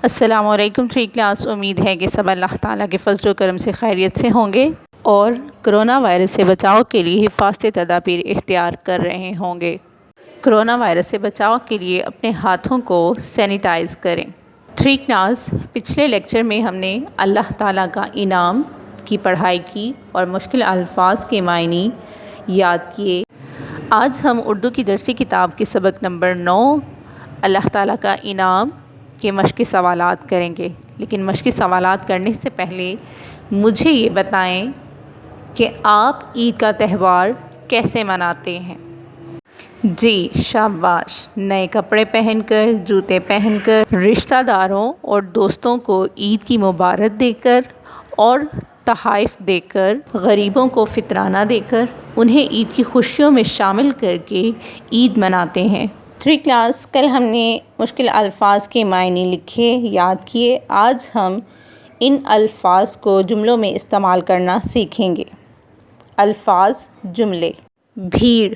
السلام علیکم three class, امید ہے کہ سب اللہ تعالیٰ کے فضل و کرم سے خیریت سے ہوں گے اور کرونا وائرس سے بچاؤ کے لیے حفاظتی تدابیر اختیار کر رہے ہوں گے۔ کرونا وائرس سے بچاؤ کے لیے اپنے ہاتھوں کو سینیٹائز کریں۔ تھری کلاس پچھلے لیکچر میں ہم نے اللہ تعالیٰ کا انعام کی پڑھائی کی اور مشکل الفاظ کے معنی یاد کیے۔ آج ہم اردو کی درسی کتاب کے سبق نمبر 9 اللہ تعالیٰ کا انعام کے مشقی سوالات کریں گے، لیکن مشقی سوالات کرنے سے پہلے مجھے یہ بتائیں کہ آپ عید کا تہوار کیسے مناتے ہیں؟ جی شاباش، نئے کپڑے پہن کر، جوتے پہن کر، رشتہ داروں اور دوستوں کو عید کی مبارک دے کر اور تحائف دے کر، غریبوں کو فطرانہ دے کر، انہیں عید کی خوشیوں میں شامل کر کے عید مناتے ہیں۔ تھری کلاس کل ہم نے مشکل الفاظ کے معنی لکھے، یاد کیے۔ آج ہم ان الفاظ کو جملوں میں استعمال کرنا سیکھیں گے۔ الفاظ جملے۔ بھیڑ،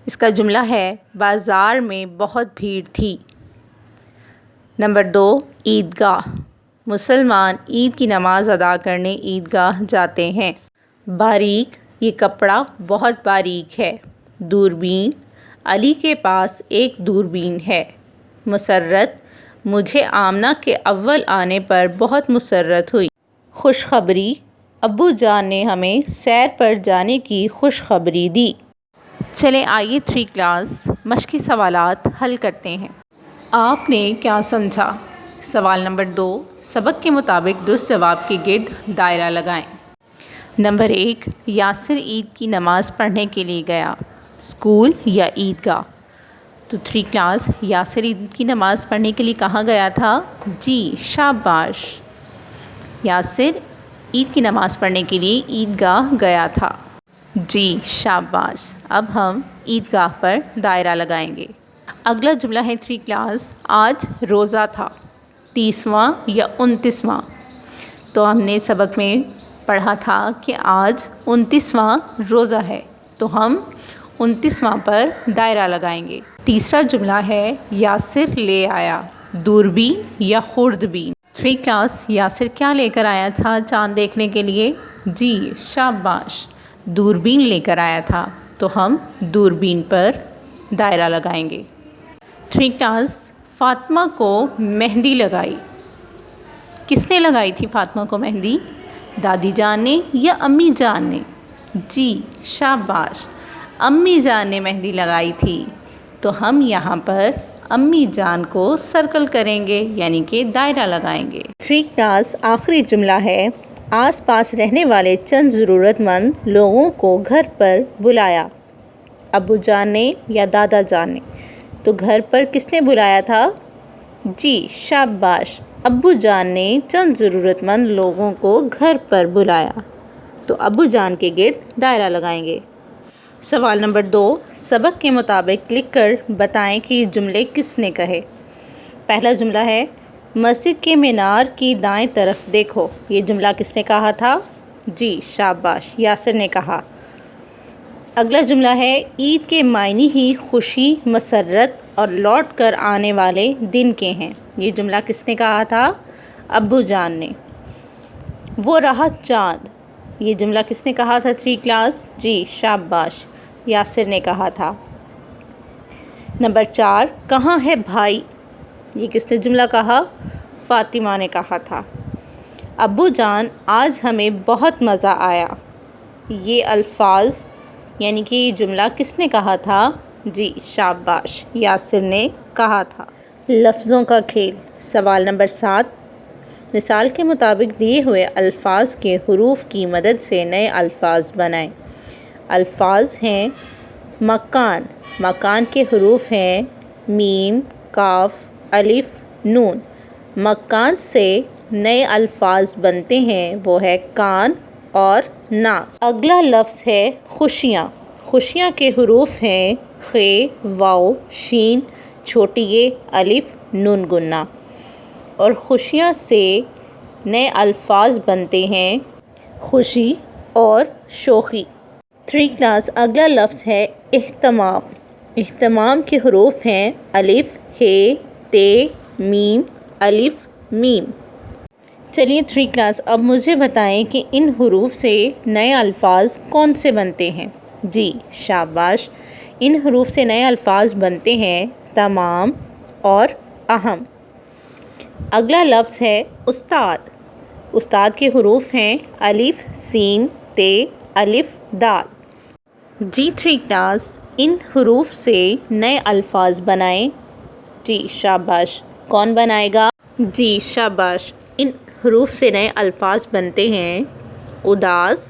اس کا جملہ ہے بازار میں بہت بھیڑ تھی۔ نمبر 2، عیدگاہ، مسلمان عید کی نماز ادا کرنے عیدگاہ جاتے ہیں۔ باریک، یہ کپڑا بہت باریک ہے۔ دوربین، علی کے پاس ایک دوربین ہے۔ مسرت، مجھے آمنہ کے اول آنے پر بہت مسرت ہوئی۔ خوشخبری، ابو جان نے ہمیں سیر پر جانے کی خوشخبری دی۔ چلیں آئیے تھری کلاس مشقی سوالات حل کرتے ہیں۔ آپ نے کیا سمجھا؟ سوال نمبر 2، سبق کے مطابق درست جواب کے گرد دائرہ لگائیں۔ نمبر 1، یاسر عید کی نماز پڑھنے کے لیے گیا، اسکول یا عیدگاہ؟ تو تھری کلاس یاسر عید کی نماز پڑھنے کے لیے کہاں گیا تھا؟ جی شاباش، یاسر عید کی نماز پڑھنے کے لیے عیدگاہ گیا تھا۔ جی شاباش، اب ہم عیدگاہ پر دائرہ لگائیں گے۔ اگلا جملہ ہے تھری کلاس، آج روزہ تھا، 30واں یا 29واں؟ تو ہم نے سبق میں پڑھا تھا کہ آج 29واں روزہ ہے، تو ہم 29واں پر دائرہ لگائیں گے۔ تیسرا جملہ ہے یاسر لے آیا، دوربین یا خوردبین؟ تھری کلاس یاسر کیا لے کر آیا تھا چاند دیکھنے کے لیے؟ جی شاباش، دوربین لے کر آیا تھا، تو ہم دوربین پر دائرہ لگائیں گے۔ تھری کلاس فاطمہ کو مہندی لگائی، کس نے لگائی تھی فاطمہ کو مہندی؟ دادی جان نے یا امی جان نے؟ جی شاباش، امی جان نے مہندی لگائی تھی، تو ہم یہاں پر امی جان کو سرکل کریں گے، یعنی کہ دائرہ لگائیں گے۔ تھری کلاس آخری جملہ ہے، آس پاس رہنے والے چند ضرورت مند لوگوں کو گھر پر بلایا، ابو جان نے یا دادا جان نے؟ تو گھر پر کس نے بلایا تھا؟ جی شاباش، ابو جان نے چند ضرورت مند لوگوں کو گھر پر بلایا، تو ابو جان کے گرد دائرہ لگائیں گے۔ سوال نمبر 2، سبق کے مطابق لکھ کر بتائیں کہ یہ جملے کس نے کہے۔ پہلا جملہ ہے، مسجد کے مینار کی دائیں طرف دیکھو، یہ جملہ کس نے کہا تھا؟ جی شاباش، یاسر نے کہا۔ اگلا جملہ ہے، عید کے معنی ہی خوشی، مسرت اور لوٹ کر آنے والے دن کے ہیں، یہ جملہ کس نے کہا تھا؟ ابو جان نے۔ وہ رہا چاند، یہ جملہ کس نے کہا تھا تھری کلاس؟ جی شاباش، یاسر نے کہا تھا۔ نمبر 4، کہاں ہے بھائی، یہ کس نے جملہ کہا؟ فاطمہ نے کہا تھا۔ ابو جان آج ہمیں بہت مزہ آیا، یہ الفاظ یعنی کہ یہ جملہ کس نے کہا تھا؟ جی شاباش، یاسر نے کہا تھا۔ لفظوں کا کھیل۔ سوال نمبر 7، مثال کے مطابق دیے ہوئے الفاظ کے حروف کی مدد سے نئے الفاظ بنائیں۔ الفاظ ہیں مکان، مکان کے حروف ہیں میم، کاف، الف، نون۔ مکان سے نئے الفاظ بنتے ہیں، وہ ہے کان اور ناک۔ اگلا لفظ ہے خوشیاں، خوشیاں کے حروف ہیں خ، واو، شین، چھوٹی ے، الف، نون گنہ۔ اور خوشیاں سے نئے الفاظ بنتے ہیں خوشی اور شوخی۔ تھری کلاس اگلا لفظ ہے اہتمام، اہتمام کے حروف ہیں الف، ہ، ت، میم، الف میم۔ چلیے 3 کلاس، اب مجھے بتائیں کہ ان حروف سے نئے الفاظ کون سے بنتے ہیں؟ جی شاباش، ان حروف سے نئے الفاظ بنتے ہیں تمام اور اہم۔ اگلا لفظ ہے استاد۔ استاد کے حروف ہیں الف سین تے الف دال۔ جی 3 کلاس، ان حروف سے نئے الفاظ بنائیں۔ جی شاباش، کون بنائے گا؟ جی شاباش، ان حروف سے نئے الفاظ بنتے ہیں اداس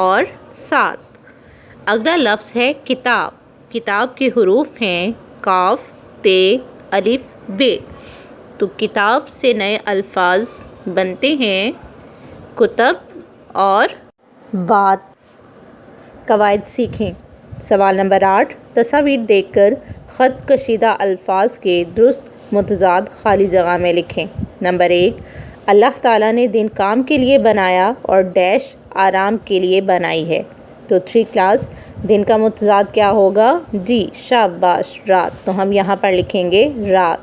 اور سات۔ اگلا لفظ ہے کتاب۔ کتاب کے حروف ہیں کاف تے الف بے۔ تو کتاب سے نئے الفاظ بنتے ہیں کتب اور بات۔ قواعد سیکھیں۔ سوال نمبر 8، تصاویر دیکھ کر خط کشیدہ الفاظ کے درست متضاد خالی جگہ میں لکھیں۔ نمبر 1، اللہ تعالیٰ نے دن کام کے لیے بنایا اور ڈیش آرام کے لیے بنائی ہے۔ تو 3 کلاس، دن کا متضاد کیا ہوگا؟ جی شاباش، رات۔ تو ہم یہاں پر لکھیں گے رات۔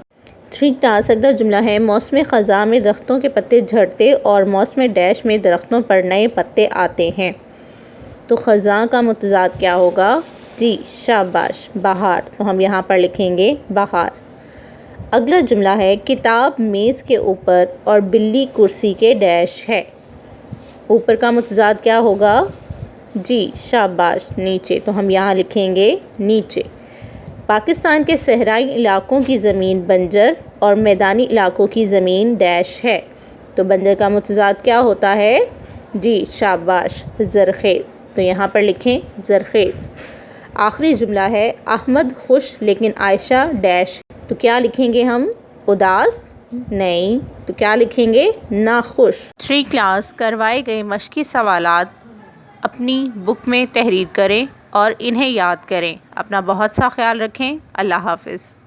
3 کلاس، اگلا جملہ ہے موسم خزاں میں درختوں کے پتے جھڑتے اور موسم ڈیش میں درختوں پر نئے پتے آتے ہیں۔ تو خزاں کا متضاد کیا ہوگا؟ جی شاباش، بہار۔ تو ہم یہاں پر لکھیں گے بہار۔ اگلا جملہ ہے کتاب میز کے اوپر اور بلی کرسی کے ڈیش ہے۔ اوپر کا متضاد کیا ہوگا؟ جی شاباش، نیچے۔ تو ہم یہاں لکھیں گے نیچے۔ پاکستان کے صحرائی علاقوں کی زمین بنجر اور میدانی علاقوں کی زمین ڈیش ہے۔ تو بنجر کا متضاد کیا ہوتا ہے؟ جی شاباش، زرخیز۔ تو یہاں پر لکھیں زرخیز۔ آخری جملہ ہے احمد خوش لیکن عائشہ ڈیش۔ تو کیا لکھیں گے ہم؟ اداس؟ نہیں، تو کیا لکھیں گے؟ ناخوش۔ 3 کلاس، کروائے گئے مشقی سوالات اپنی بک میں تحریر کریں اور انہیں یاد کریں۔ اپنا بہت سا خیال رکھیں۔ اللہ حافظ۔